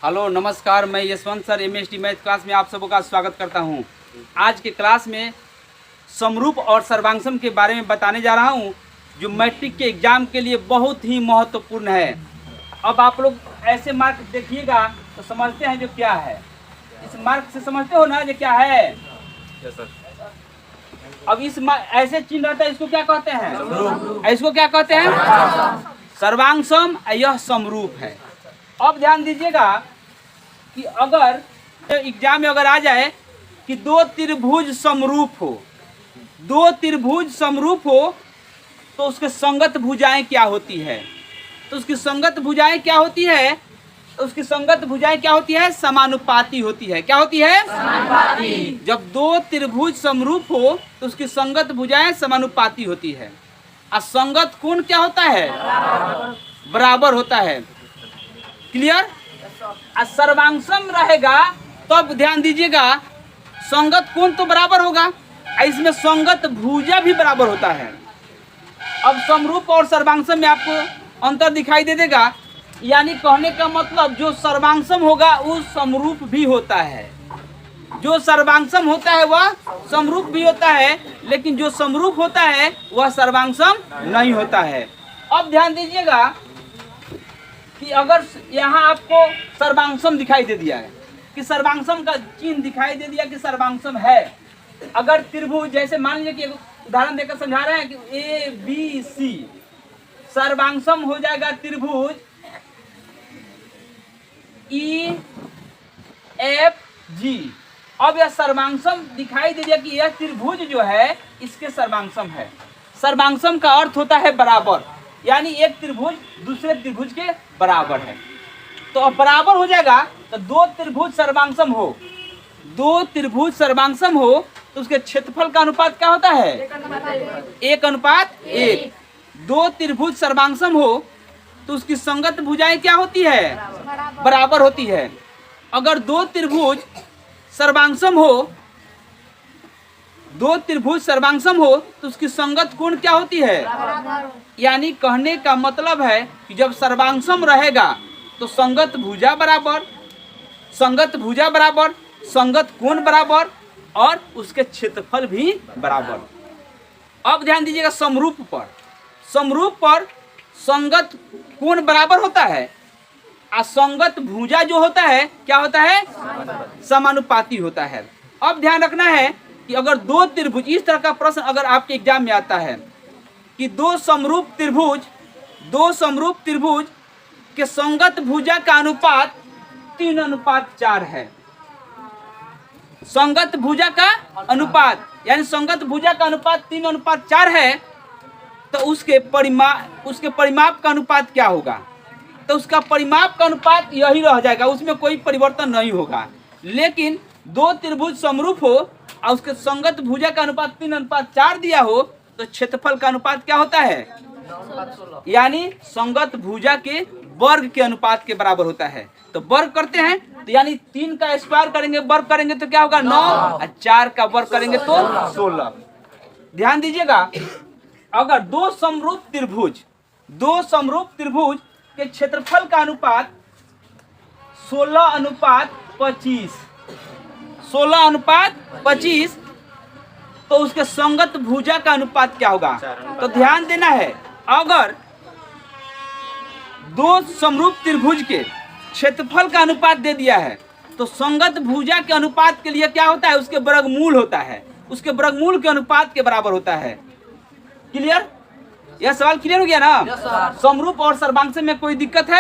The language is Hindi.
हेलो नमस्कार, मैं Yashwant sir MST math class में आप सबका स्वागत करता हूं। आज के क्लास में समरूप और सर्वांगसम के बारे में बताने जा रहा हूं, जो मैट्रिक के एग्ज़ाम के लिए बहुत ही महत्वपूर्ण है। अब आप लोग ऐसे मार्क देखिएगा तो समझते हैं जो क्या है। इस मार्क से समझते हो ना जो क्या है। Yes sir. अब इस ऐसे चिन्ह रहता है, इसको क्या कहते हैं? इसको क्या कहते हैं? सर्वांगसम। यह समरूप है। अब ध्यान दीजिएगा कि अगर एग्जाम में अगर आ जाए कि दो त्रिभुज समरूप हो, तो उसके संगत भुजाएं क्या होती है? उसकी संगत भुजाएं क्या होती है? समानुपाती होती है। क्या होती है? समानुपाती। जब दो त्रिभुज समरूप हो तो उसकी संगत भुजाएं समानुपाती होती है। और संगत कोण क्या होता है? बराबर होता है। क्लियर? सर्वांगसम रहेगा तब ध्यान दीजिएगा, संगत कोण तो बराबर होगा, इसमें संगत भुजा भी बराबर होता है। अब समरूप और सर्वांगसम में आपको अंतर दिखाई दे देगा, यानी कहने का मतलब जो सर्वांगसम होगा वो समरूप भी होता है। जो सर्वांगसम होता है वह समरूप भी होता है, लेकिन जो समरूप होता है वह सर्वांगसम नहीं होता है। अब ध्यान दीजिएगा कि अगर यहाँ आपको सर्वांगसम दिखाई दे दिया है, कि सर्वांगसम का चिन्ह दिखाई दे दिया कि सर्वांगसम है। अगर त्रिभुज, जैसे मान लीजिए कि एक उदाहरण देकर समझा रहे हैं कि ए बी सी सर्वांगसम हो जाएगा त्रिभुज ई एफ जी। अब यह सर्वांगसम दिखाई दे दिया कि यह त्रिभुज जो है इसके सर्वांगसम है। सर्वांगसम का अर्थ होता है बराबर, यानी एक त्रिभुज दूसरे त्रिभुज के बराबर है। तो अब बराबर हो जाएगा तो दो त्रिभुज सर्वांगसम हो, तो उसके क्षेत्रफल का अनुपात क्या होता है? 1:1। दो त्रिभुज सर्वांगसम हो तो उसकी संगत भुजाएं क्या होती है? बराबर होती है। अगर दो त्रिभुज सर्वांगसम हो तो उसकी संगत कोण क्या होती है? यानी कहने का मतलब है कि जब सर्वांगसम रहेगा तो संगत भुजा बराबर, संगत कोण बराबर और उसके क्षेत्रफल भी बराबर। अब ध्यान दीजिएगा समरूप पर संगत कोण बराबर होता है और संगत भुजा जो होता है क्या होता है? समानुपाती होता है। अब ध्यान रखना है कि अगर दो त्रिभुज, इस तरह का प्रश्न अगर आपके एग्जाम में आता है कि दो समरूप त्रिभुज के संगत भुजा का अनुपात 3:4 है। संगत भुजा का अनुपात यानी संगत भुजा का अनुपात 3:4 है, तो उसके परिमाप का अनुपात क्या होगा? तो उसका परिमाप का अनुपात यही रह जाएगा, उसमें कोई परिवर्तन नहीं होगा। लेकिन दो त्रिभुज समरूप हो और उसके संगत भुजा का अनुपात 3:4 दिया हो तो क्षेत्रफल का अनुपात क्या होता है? यानी संगत भुजा के वर्ग के अनुपात के बराबर होता है। तो वर्ग करते हैं तो यानी 3 का स्क्वायर करेंगे, वर्ग करेंगे तो क्या होगा? 9 और 4 का वर्ग करेंगे तो 16। ध्यान दीजिएगा, अगर दो समरूप त्रिभुज के क्षेत्रफल का अनुपात 16:25 तो उसके संगत भुजा का अनुपात क्या होगा? तो ध्यान देना है, अगर दो समरूप त्रिभुज के क्षेत्रफल का अनुपात दे दिया है तो संगत भुजा के अनुपात के लिए क्या होता है? उसके वर्गमूल होता है, उसके वर्गमूल के अनुपात के बराबर होता है। क्लियर? यह सवाल क्लियर हो गया ना? समरूप और सर्वांगसम में कोई दिक्कत है?